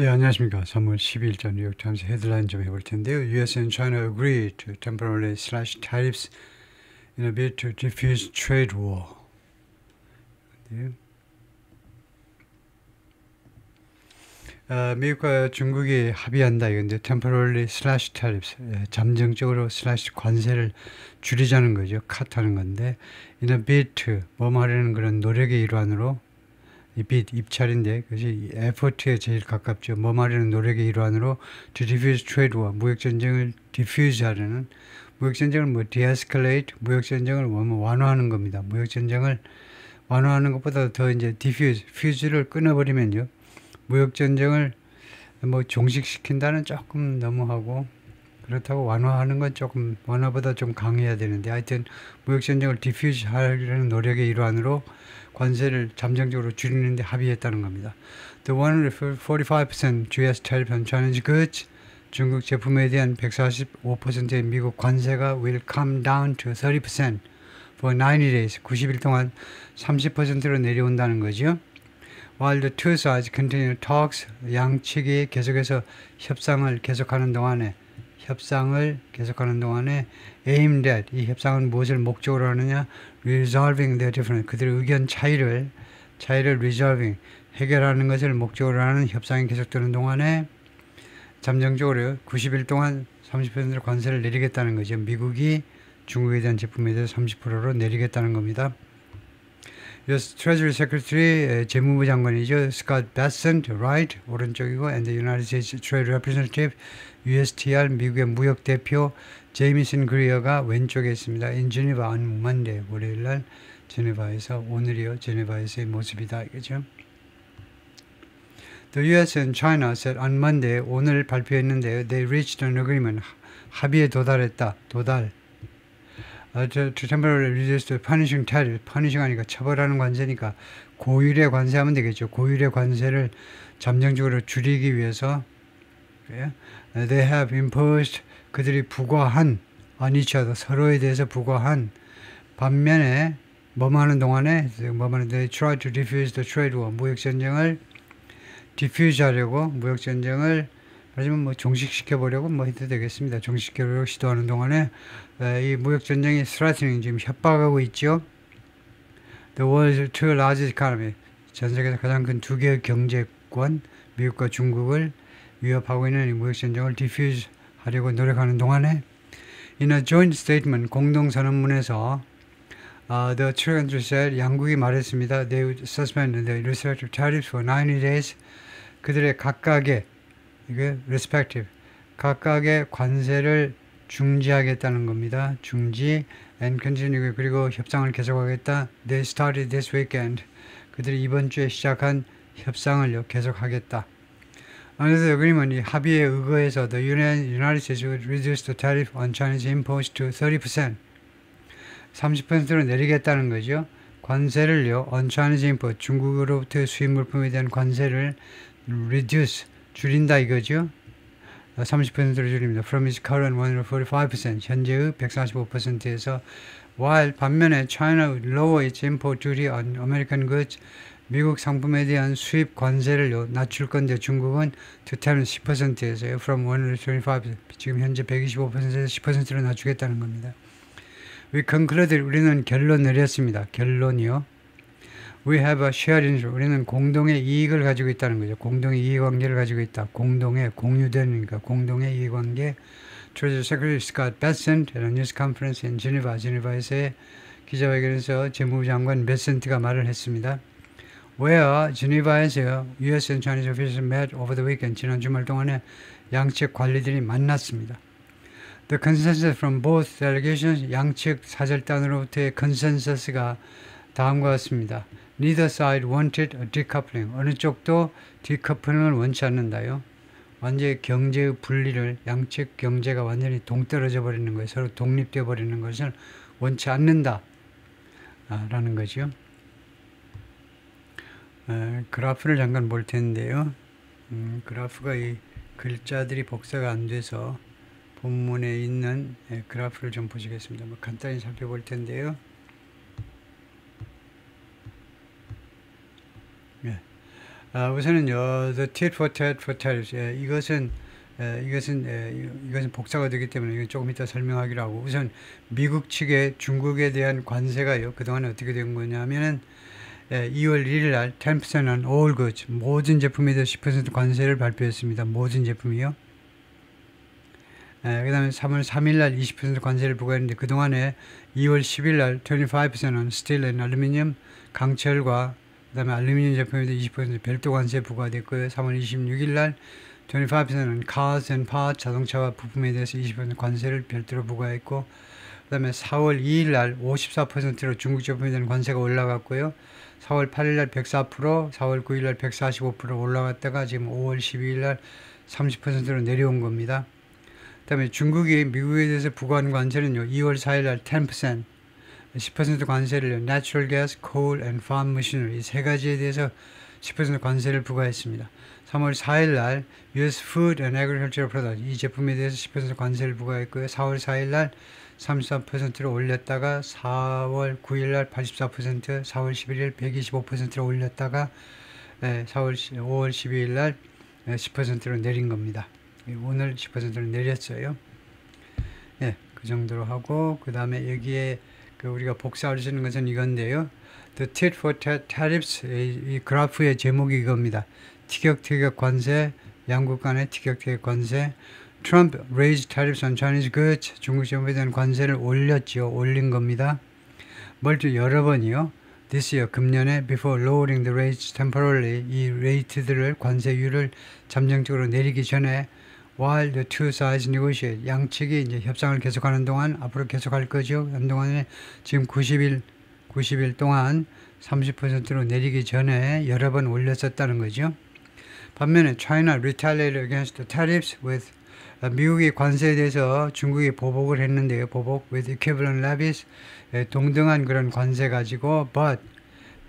예, 안녕하십니까. 3월 12일 전 뉴욕타임스 헤드라인 좀 해볼 텐데요. US and China agree to temporarily slash tariffs in a bid to defuse trade war. 네. 미국과 중국이 합의한다 이건데 temporarily slash tariffs, 잠정적으로 slash 관세를 줄이자는 거죠. 컷하는 건데 in a bid to 뭐 말하는 그런 노력의 일환으로 이 bid 입찰인데 그것이 effort에 제일 가깝죠. 뭐 말하는 노력의 일환으로 to diffuse trade war 무역 전쟁을 diffuse 하려는 무역 전쟁을 뭐 de-escalate 무역 전쟁을 뭐 완화하는 겁니다. 무역 전쟁을 완화하는 것보다 더 이제 diffuse fuse를 끊어버리면요. 무역전쟁을 뭐 종식시킨다는 조금 너무하고 그렇다고 완화하는 건 조금 완화보다 좀 강해야 되는데 하여튼 무역전쟁을 디퓨즈 하려는 노력의 일환으로 관세를 잠정적으로 줄이는 데 합의했다는 겁니다. The 145% US tariff on Chinese goods 중국 제품에 대한 145%의 미국 관세가 will come down to 30% for 90 days 90일 동안 30%로 내려온다는 거죠. While the two sides continue talks, 양측이 계속해서 협상을 계속하는 동안에 aimed at, 이 협상은 무엇을 목적으로 하느냐? Resolving their difference, 그들의 의견 차이를 resolving, 해결하는 것을 목적으로 하는 협상이 계속되는 동안에 잠정적으로 90일 동안 30% 관세를 내리겠다는 거죠. 미국이 중국에 대한 제품에 대해서 30%로 내리겠다는 겁니다. US Treasury Secretary 재무부 장관이죠. Scott Bessent, right 오른쪽이고, and the United States Trade Representative USTR 미국의 무역 대표 제이미슨 그리어가 왼쪽에 있습니다. In Geneva on Monday 월요일날 제네바에서 오늘이요. 제네바에서의 모습이다 이거죠. The US and China said on Monday 오늘 발표했는데요. They reached an agreement 합의에 도달했다. to temporarily reduce the punishing tariff, punishing 하니까 처벌하는 관세니까 고율의 관세하면 되겠죠. 고율의 관세를 잠정적으로 줄이기 위해서 they have imposed 그들이 부과한 on each other 서로에 대해서 부과한 반면에 뭐하는 동안에 they try to defuse the trade war 무역전쟁을 diffuse 하려고 무역전쟁을 하지만 뭐 종식시켜보려고 뭐 해도 되겠습니다. 종식시켜보려고 시도하는 동안에 이 무역전쟁이 threatening 지금 협박하고 있죠. The world's two largest economy 전 세계에서 가장 큰 두 개의 경제권 미국과 중국을 위협하고 있는 이 무역전쟁을 diffuse 하려고 노력하는 동안에 In a joint statement 공동선언문에서 the two countries said 양국이 말했습니다. They would suspend the respective tariffs for 90 days 그들의 각각의 이게 respective 각각의 관세를 중지하겠다는 겁니다. 중지 and continue 그리고 협상을 계속하겠다. They started this weekend. 그들이 이번 주에 시작한 협상을 계속하겠다. Another agreement 이 합의에 의거해서 the United States would reduce the tariff on Chinese imports to 30%. 30%로 내리겠다는 거죠. 관세를요. on Chinese import 중국으로부터의 수입 물품에 대한 관세를 reduce 줄인다 이거죠. 30%로 줄입니다. From its current 145% 현재의 145%에서 while 반면에 China would lower its import duty on American goods 미국 상품에 대한 수입 관세를 낮출 건데 중국은 to 10%에서요. From 125 지금 현재 125%에서 10%로 낮추겠다는 겁니다. We concluded 우리는 결론 내렸습니다. 결론이요. We have a shared interest. 우리는 공동의 이익을 가지고 있다는 거죠. 공동의 이해관계를 가지고 있다. 공동의 공유되니까 공동의 이해관계. Treasury Secretary Scott Bessent at a news conference in Geneva. 제네바에서의 기자회견에서 재무부 장관 베센트가 말을 했습니다. Where 제네바에서 US and Chinese officials met over the weekend. 지난 주말 동안에 양측 관리들이 만났습니다. The consensus from both delegations 양측 사절단으로부터의 consensus가 다음과 같습니다. Neither side wanted a decoupling. 어느 쪽도 디커플링을 원치 않는다요. 완전히 경제의 분리를 양측 경제가 완전히 동떨어져 버리는 거예요. 서로 독립되어 버리는 것을 원치 않는다. 라는 거죠. 그래프를 잠깐 볼 텐데요. 그래프가 이 글자들이 복사가 안 돼서 본문에 있는 그래프를 좀 보시겠습니다. 뭐 간단히 살펴볼 텐데요. 우선은요, the tit for tat for tariffs. 이것은 복사가 되기 때문에 이건 조금 이따 설명하기로 하고, 우선 미국 측의 중국에 대한 관세가요, 그동안 어떻게 된 거냐면은 2월 1일 날 10% on all goods, 모든 제품에 대해서 10% 관세를 발표했습니다. 모든 제품이요. 그 다음에 3월 3일 날 20% 관세를 부과했는데, 그동안에 2월 10일 날 25% on steel and aluminum, 강철과 그 다음에 알루미늄 제품에 대해서 20% 별도 관세 부과됐고요. 3월 26일 날 25%는 cars and parts, 자동차와 부품에 대해서 20% 관세를 별도로 부과했고, 그 다음에 4월 2일 날 54%로 중국 제품에 대한 관세가 올라갔고요. 4월 8일 날 104%, 4월 9일 날 145% 올라갔다가 지금 5월 12일 날 30%로 내려온 겁니다. 그 다음에 중국이 미국에 대해서 부과한 관세는요, 2월 4일 날 10%, 10% 관세를 natural gas, coal and farm machinery, 이 세 가지에 대해서 10% 관세를 부과했습니다. 3월 4일 날 US Food and Agricultural Products, 이 제품에 대해서 10% 관세를 부과했고요. 4월 4일 날 33%로 올렸다가 4월 9일 날 84%, 4월 11일 125%로 올렸다가 5월 12일 날 10%로 내린 겁니다. 오늘 10%로 내렸어요. 그 정도로 하고, 그 다음에 여기에 우리가 복사할 수 있는 것은 이건데요. The tit for tat tariffs, 이 그래프의 제목이 이겁니다. 티격태격 관세, 양국 간의 티격태격 관세. Trump raised tariffs on Chinese goods, 중국 제품에 대한 관세를 올린 겁니다. 여러 번이요. This year, 금년에 before lowering the rates temporarily, 이 레이트들을, 관세율을 잠정적으로 내리기 전에 while the two sides negotiate, 양측이 이제 협상을 계속하는 동안, 앞으로 계속할 거죠. 한동안에 지금 90일 동안 30%로 내리기 전에 여러 번 올렸었다는 거죠. 반면에 China retaliated against the tariffs with, 미국이 관세에 대해서 중국이 보복을 했는데요. 보복 with equivalent levies, 동등한 그런 관세 가지고, but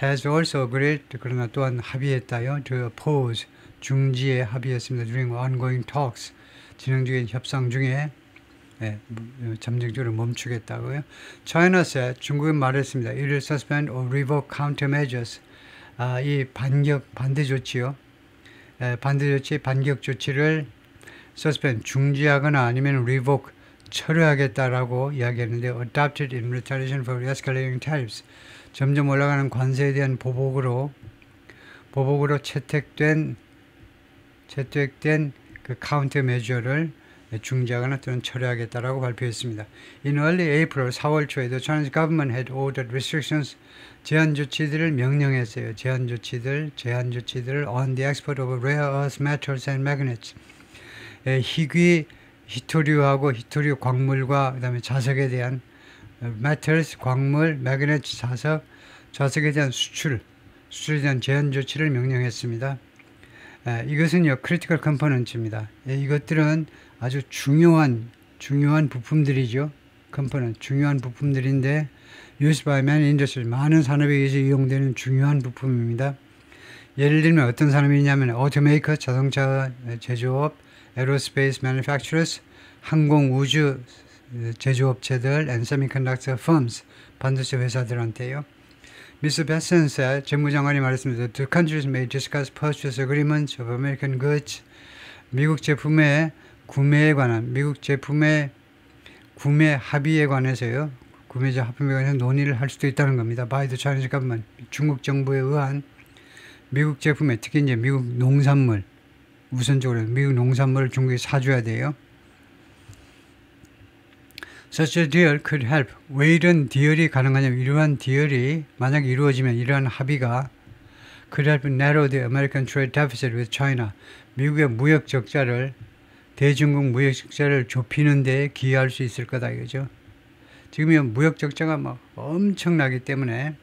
has also agreed, 그러나 또한 합의했다요. to oppose, 중지에 합의했습니다. during ongoing talks, 진행 중인 협상 중에 잠정적으로 멈추겠다고요. China said, 중국은 말했습니다. It will suspend or revoke countermeasures. 이 반대 조치요. 반격 조치를 suspend, 중지하거나 아니면 revoke, 철회하겠다라고 이야기했는데, adopted in retaliation for escalating tariffs. 점점 올라가는 관세에 대한 보복으로 채택된 그 카운터 메저를 중지하거나 또는 철회하겠다라고 발표했습니다. In early April, 4월 초에 the Chinese government had ordered restrictions, 제한 조치들을 명령했어요. 제한 조치들을 on the export of rare earth metals and magnets. 히토류하고 히토류 광물과 그다음에 자석에 대한 metals, 광물, magnets, 자석에 대한 수출에 대한 제한 조치를 명령했습니다. 이것은요, critical components입니다. 이것들은 아주 중요한 부품들이죠. component, 중요한 부품들인데, used by many industries, 많은 산업에 의해서 이용되는 중요한 부품입니다. 예를 들면 어떤 산업이냐면 automaker, 자동차 제조업, aerospace manufacturers, 항공 우주 제조업체들, and semiconductor firms, 반도체 회사들한테요. Mr. Besson said, 재무장관이 말했습니다. The countries may discuss purchase agreements of American goods. 미국 제품의 구매 합의에 관해서요. 구매자 합의에 관해서 논의를 할 수도 있다는 겁니다. By the Chinese government, 중국 정부에 의한 미국 제품에, 특히 이제 미국 농산물, 우선적으로 미국 농산물을 중국에 사줘야 돼요. Such a deal could help. 왜 이런 디얼이 가능하냐면, 이러한 디얼이 만약 이루어지면, 이러한 합의가 could help narrow the American trade deficit with China. 미국의 무역 적자를, 대중국 무역 적자를 좁히는 데 기여할 수 있을 거다 이거죠. 지금 무역 적자가 막 엄청나기 때문에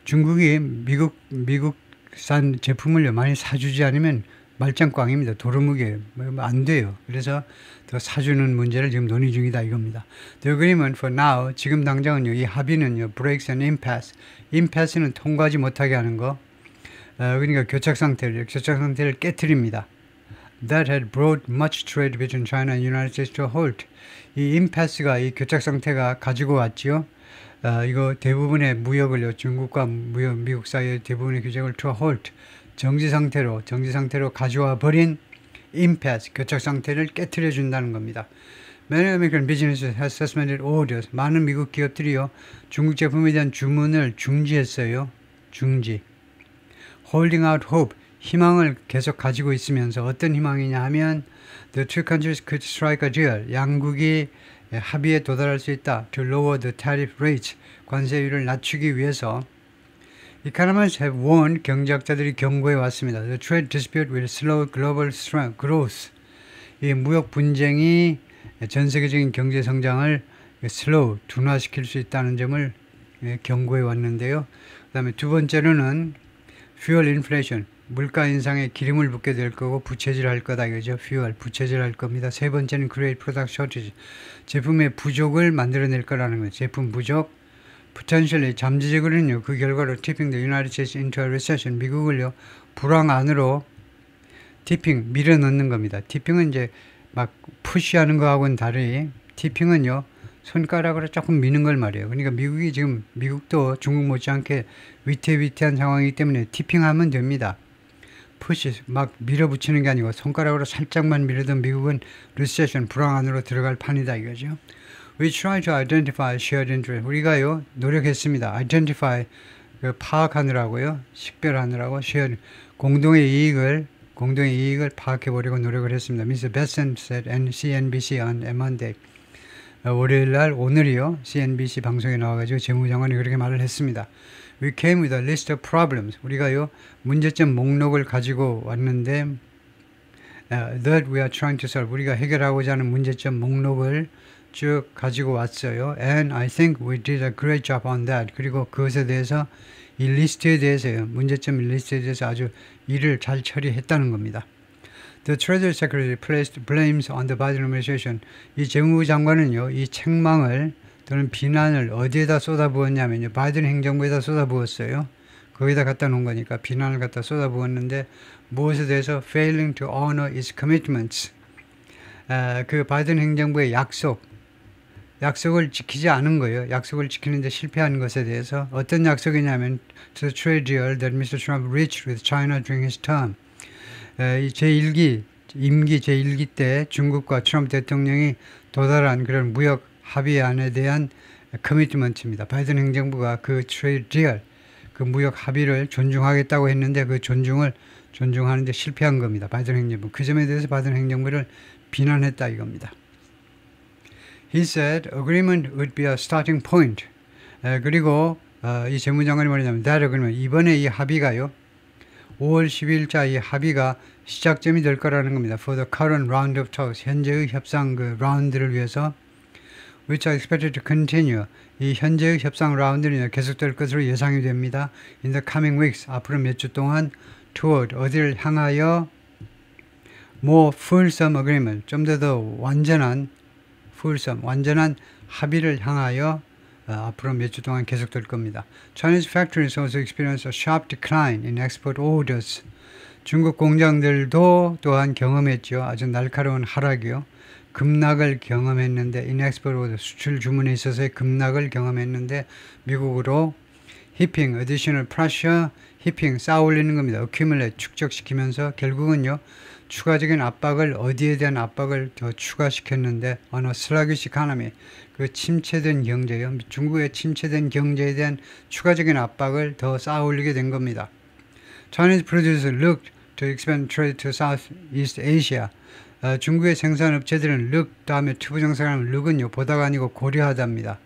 중국이 미국산 제품을 많이 사주지 않으면 말짱꽝입니다. 도루묵이에요. 안 돼요. 그래서 더 사주는 문제를 지금 논의 중이다 이겁니다. The agreement for now, 지금 당장은요, 이 합의는요, breaks an impasse. impasse는 통과하지 못하게 하는 거. 그러니까 교착 상태를 깨트립니다. That had brought much trade between China and United States to a halt. 이 impasse가, 이 교착 상태가 가지고 왔지요. 이거 대부분의 무역을요, 중국과 미국 사이의 대부분의 규제를 to a halt, 정지 상태로 가져와 버린 impasse, 교착 상태를 깨트려 준다는 겁니다. Many American businesses have suspended orders. 많은 미국 기업들이요, 중국 제품에 대한 주문을 중지했어요. 중지. Holding out hope, 희망을 계속 가지고 있으면서 어떤 희망이냐 하면 the two countries could strike a deal. 양국이 합의에 도달할 수 있다. To lower the tariff rates, 관세율을 낮추기 위해서. Economists have warned, 경제학자들이 경고해 왔습니다. The trade dispute will slow global growth. 이 무역 분쟁이 전 세계적인 경제 성장을 slow, 둔화시킬 수 있다는 점을 경고해 왔는데요. 그 다음에 두 번째로는 fuel inflation, 물가 인상에 기름을 붓게 될 거고 부채질 할 거다 이거죠. fuel, 부채질 할 겁니다. 세 번째는 create product shortage, 제품의 부족을 만들어낼 거라는 거예요. 제품 부족. potentially, 잠재적으로는요, 그 결과로 tipping the United States into a recession, 미국을요, 불황 안으로 tipping, 밀어 넣는 겁니다. tipping은 이제 막 푸시하는 거하고는 다르게 tipping은요, 손가락으로 조금 미는 걸 말이에요. 그러니까 미국도 중국 못지않게 위태위태한 상황이기 때문에 티핑하면 됩니다. 푸시, 막 밀어붙이는 게 아니고 손가락으로 살짝만 밀어도 미국은 리세션, 불황 안으로 들어갈 판이다 이거죠. We try to identify shared interest. 우리가요, 노력했습니다. identify, 파악하느라고요, 식별하느라고, shared, 공동의 이익을 파악해보려고 노력을 했습니다. Mr. Besson said and CNBC on Monday. 월요일날 오늘이요, CNBC 방송에 나와가지고 재무장관이 그렇게 말을 했습니다. We came with a list of problems. 우리가요, 문제점 목록을 가지고 왔는데 that we are trying to solve. 우리가 해결하고자 하는 문제점 목록을 쭉 가지고 왔어요. And I think we did a great job on that. 그리고 그것에 대해서 이 리스트에 대해서요, 문제점 리스트에 대해서 아주 일을 잘 처리했다는 겁니다. The Treasury Secretary placed blames on the Biden administration. 이 재무부 장관은요, 이 책망을 또는 비난을 어디에다 쏟아부었냐면요, 바이든 행정부에다 쏟아부었어요. 거기다 갖다 놓은 거니까 비난을 갖다 쏟아부었는데 무엇에 대해서 failing to honor its commitments. 그 바이든 행정부의 약속을 지키지 않은 거예요. 약속을 지키는데 실패한 것에 대해서. 어떤 약속이냐면 to the trade deal that Mr. Trump reached with China during his term. 임기 제1기 때 중국과 트럼프 대통령이 도달한 그런 무역 합의안에 대한 커미트먼트입니다. 바이든 행정부가 그 트레이드 디얼, 그 무역 합의를 존중하겠다고 했는데 그 존중하는데 실패한 겁니다. 바이든 행정부. 그 점에 대해서 바이든 행정부를 비난했다 이겁니다. He said agreement would be a starting point. 그리고 이 재무장관이 뭐냐면 that agreement, 이번에 이 합의가요, 5월 10일자 이 합의가 시작점이 될 거라는 겁니다. For the current round of talks, 현재의 협상 그 라운드를 위해서, which are expected to continue. 이 현재의 협상 라운드는 계속될 것으로 예상이 됩니다. In the coming weeks, 앞으로 몇 주 동안 toward, 어디를 향하여 more fulsome agreement, 좀 더 완전한 fulsome, 완전한 합의를 향하여 앞으로 몇 주 동안 계속될 겁니다. Chinese factories also experience a sharp decline in export orders. 중국 공장들도 또한 경험했죠. 아주 날카로운 하락이요. 급락을 경험했는데 in export order, 수출 주문에 있어서의 급락을 경험했는데 미국으로 heaping, additional pressure, heaping, 쌓아 올리는 겁니다. accumulate, 축적시키면서 결국은요, 추가적인 압박을, 어디에 대한 압박을 더 추가시켰는데 on a sluggish economy, 그 침체된 경제요, 중국의 침체된 경제에 대한 추가적인 압박을 더 쌓아 올리게 된 겁니다. Chinese producers looked to expand trade to Southeast Asia. 중국의 생산업체들은 look 다음에 투부 정사하면 look은요, 보다가 아니고 고려하답니다.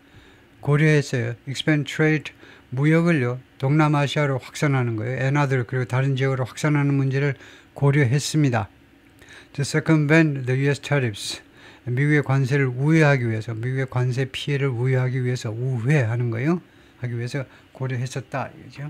고려했어요. expand trade, 무역을요, 동남아시아로 확산하는 거예요. and other, 그리고 다른 지역으로 확산하는 문제를 고려했습니다. To circumvent the US tariffs. 미국의 관세를 우회하기 위해서, 미국의 관세 피해를 우회하기 위해서, 우회하는 거예요. 하기 위해서 고려했었다. 이거죠.